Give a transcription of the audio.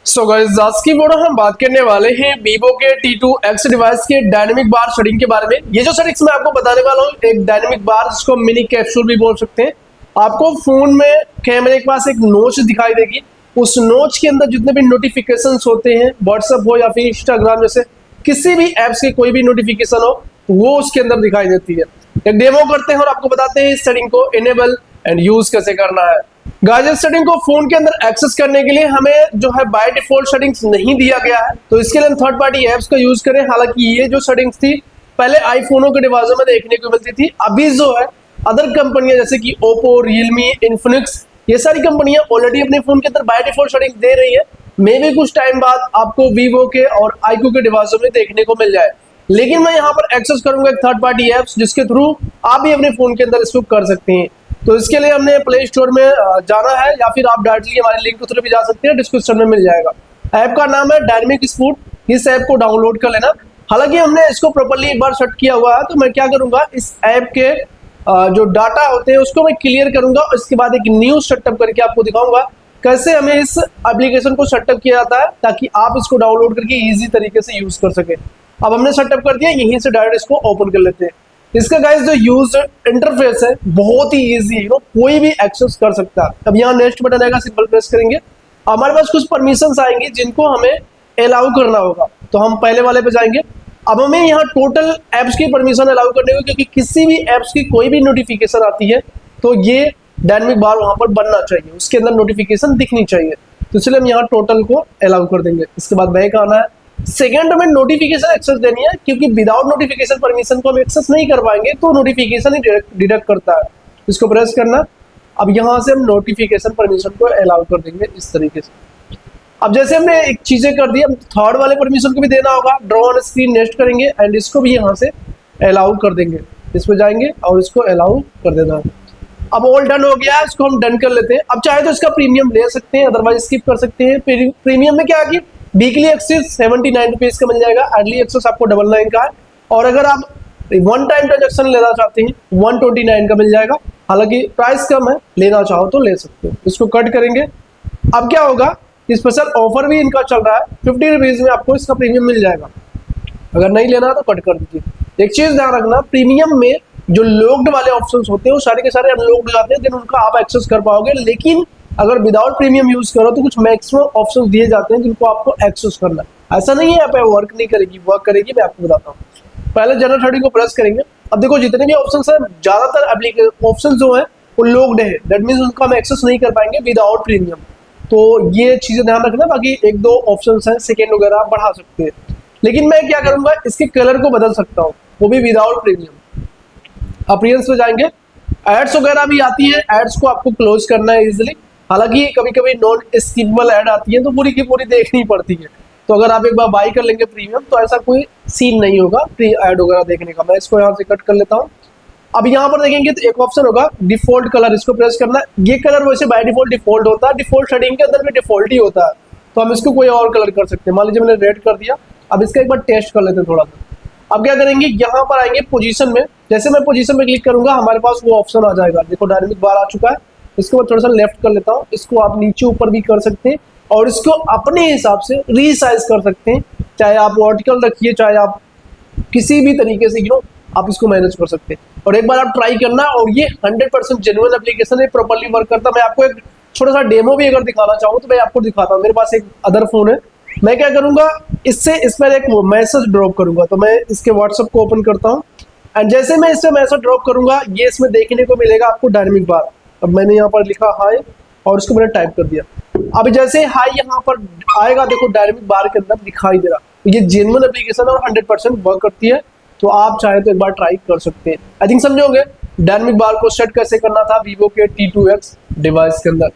So guys आज की video हम बात करने वाले हैं Vivo के T2X डिवाइस के डायनेमिक बार शेडिंग के बारे में। ये जो सेटिंग्स मैं आपको बताने वाला हूँ, एक डायनेमिक बार जिसको मिनी कैप्सूल भी बोल सकते हैं। आपको फोन में कैमरे के पास एक नोच दिखाई देगी। उस नोच के अंदर जितने भी नोटिफिकेशंस होते हैं, व्हाट्सएप हो या फिर इंस्टाग्राम जैसे किसी भी एप्स की कोई भी नोटिफिकेशन हो, वो उसके अंदर दिखाई देती है। एक डेमो करते हैं और आपको बताते हैं इस सेटिंग को इनेबल एंड यूज कैसे करना है। गाइस इस सेटिंग को फोन के अंदर एक्सेस करने के लिए हमें जो है बाय डिफॉल्ट सेटिंग्स नहीं दिया गया है, तो इसके लिए हम थर्ड पार्टी एप्स का यूज करें। हालांकि ये जो सेटिंग्स थी पहले आईफोनों के डिवाइसों में देखने को मिलती थी, अभी जो है अदर कंपनियां जैसे कि ओप्पो, रियलमी, इन्फिनिक्स, ये सारी कंपनियां ऑलरेडी अपने फोन के अंदर बाय डिफॉल्ट सेटिंग्स दे रही है। मे भी कुछ टाइम बाद आपको वीवो के और आईक्यू के डिवाइसों में देखने को मिल जाए, लेकिन मैं यहाँ पर एक्सेस करूंगा एक थर्ड पार्टी एप्स जिसके थ्रू आप भी अपने फोन के अंदर इसको कर सकते हैं। तो इसके लिए हमने प्ले स्टोर में जाना है या फिर आप डायरेक्टली हमारे लिंक के थ्रू भी जा सकते हैं, डिस्क्रिप्शन में मिल जाएगा। ऐप का नाम है डायनेमिक स्पूट। इस ऐप को डाउनलोड कर लेना। हालांकि हमने इसको प्रॉपर्ली एक बार सेट किया हुआ है, तो मैं क्या करूंगा, इस ऐप के जो डाटा होते हैं उसको मैं क्लियर करूंगा। इसके बाद एक न्यू सेटअप करके आपको दिखाऊंगा कैसे हमें इस एप्लीकेशन को सेटअप किया जाता है, ताकि आप इसको डाउनलोड करके इजी तरीके से यूज कर सके। अब हमने सेटअप कर दिया, यहीं से डायरेक्ट इसको ओपन कर लेते हैं। इसका गाइस जो यूजर इंटरफेस है बहुत ही इजी है, कोई भी एक्सेस कर सकता है। अब यहाँ नेक्स्ट बटन आएगा, सिंपल प्रेस करेंगे, हमारे पास कुछ परमिशंस आएंगी जिनको हमें अलाउ करना होगा। तो हम पहले वाले पे जाएंगे। अब हमें यहाँ टोटल एप्स की परमिशन अलाउ करने होगी, क्योंकि किसी भी एप्स की कोई भी नोटिफिकेशन आती है तो ये डायनेमिक बार वहां पर बनना चाहिए, उसके अंदर नोटिफिकेशन दिखनी चाहिए। तो इसलिए हम यहाँ टोटल को अलाउ कर देंगे। इसके बाद बैक आना है। सेकंड में नोटिफिकेशन एक्सेस देनी है, क्योंकि विदाउट नोटिफिकेशन परमिशन को हम एक्सेस नहीं कर पाएंगे, तो नोटिफिकेशन ही डिडक्ट करता है। इसको प्रेस करना। अब यहाँ से हम नोटिफिकेशन परमिशन को अलाउ कर देंगे इस तरीके से। अब जैसे हमने एक चीजें कर दी, अब थर्ड वाले परमिशन को भी देना होगा। ड्रॉ ऑन स्क्रीन नेक्स्ट करेंगे एंड इसको भी यहाँ से अलाउ कर देंगे। इसमें जाएंगे और इसको अलाउ कर देना है। अब ऑल डन हो गया है, इसको हम डन कर लेते हैं। अब चाहे तो इसका प्रीमियम ले सकते हैं, अदरवाइज स्किप कर सकते हैं। प्रीमियम में क्या है कि वीकली एक्सेस 79 रुपीज का मिल जाएगा, अर्ली एक्सेस आपको 99 का है, और अगर आप वन टाइम ट्रांजेक्शन लेना चाहते हैं 129 का मिल जाएगा। हालांकि प्राइस कम है, लेना चाहो तो ले सकते हो। इसको कट करेंगे। अब क्या होगा, स्पेशल ऑफर भी इनका चल रहा है, 50 रुपीज में आपको इसका प्रीमियम मिल जाएगा। अगर नहीं लेना तो कट कर दीजिए। एक चीज ध्यान रखना, प्रीमियम में जो लॉक्ड वाले ऑप्शंस होते हैं वो सारे के सारे अनलॉक्ड हो जाते हैं, देन उनका आप एक्सेस कर पाओगे। लेकिन अगर विदाउट प्रीमियम यूज करो तो कुछ मैक्सिमम ऑप्शंस दिए जाते हैं जिनको आपको एक्सेस करना है। ऐसा नहीं है यहाँ पे वर्क नहीं करेगी, वर्क करेगी। मैं आपको बताता हूँ। पहले जनरल सेटिंग को प्रेस करेंगे। अब देखो जितने भी ऑप्शंस हैं, ज्यादातर एप्लीकेशन ऑप्शंस जो है वो लॉक्ड है, दैट मींस उनका हम एक्सेस नहीं कर पाएंगे विदाउट प्रीमियम। तो ये चीजें ध्यान रखना। बाकी एक दो ऑप्शंस हैं, सेकेंड वगैरह आप बढ़ा सकते हैं। लेकिन मैं क्या करूंगा, इसके कलर को बदल सकता हूँ, वो भी विदाउट प्रीमियम। अपीयरेंस में जाएंगे, एड्स वगैरह भी आती है, एड्स को आपको क्लोज करना है इजिली। हालांकि कभी कभी नॉन स्किपेबल ऐड आती है तो पूरी की पूरी देखनी पड़ती है। तो अगर आप एक बार बाई कर लेंगे प्रीमियम तो ऐसा कोई सीन नहीं होगा प्री ऐड वगैरह देखने का। मैं इसको यहाँ से कट कर लेता हूँ। अब यहाँ पर देखेंगे तो एक ऑप्शन होगा डिफॉल्ट कलर, इसको प्रेस करना है। ये कलर वैसे बाय डिफॉल्ट डिफॉल्ट होता है, डिफॉल्ट सेटिंग के अंदर भी डिफॉल्ट ही होता है, तो हम इसको कोई और कलर कर सकते हैं। मान लीजिए मैंने रेड कर दिया। अब इसका एक बार टेस्ट कर लेते हैं थोड़ा सा। अब क्या करेंगे, यहाँ पर आएंगे पोजीशन में। जैसे मैं पोजीशन में क्लिक करूंगा हमारे पास वो ऑप्शन आ जाएगा। देखो डायनेमिक बार आ चुका है। इसको मैं थोड़ा सा लेफ्ट कर लेता हूँ। इसको आप नीचे ऊपर भी कर सकते हैं और इसको अपने हिसाब से रीसाइज कर सकते हैं। चाहे आप वर्टिकल रखिए, चाहे आप किसी भी तरीके से आप इसको मैनेज कर सकते हैं। और एक बार आप ट्राई करना, और ये 100% जेन्युइन एप्लीकेशन है, प्रॉपर्ली वर्क करता है। मैं आपको एक छोटा सा डेमो भी अगर दिखाना चाहूँ तो मैं आपको दिखाता हूँ। मेरे पास एक अदर फोन है, मैं क्या करूंगा, इससे इस पर एक मैसेज ड्रॉप करूंगा। तो मैं इसके व्हाट्सएप को ओपन करता हूँ एंड जैसे मैं इससे मैसेज ड्रॉप करूंगा, ये इसमें देखने को मिलेगा आपको डायनेमिक बार। अब मैंने यहाँ पर लिखा हाय और उसको मैंने टाइप कर दिया। अब जैसे हाय यहाँ पर आएगा, देखो डायनेमिक बार के अंदर दिखाई दे रहा। ये जेन्युइन एप्लीकेशन और 100% वर्क करती है। तो आप चाहे तो एक बार ट्राई कर सकते हैं। आई थिंक समझोगे डायनेमिक बार को सेट कैसे करना था वीवो के T2X डिवाइस के अंदर।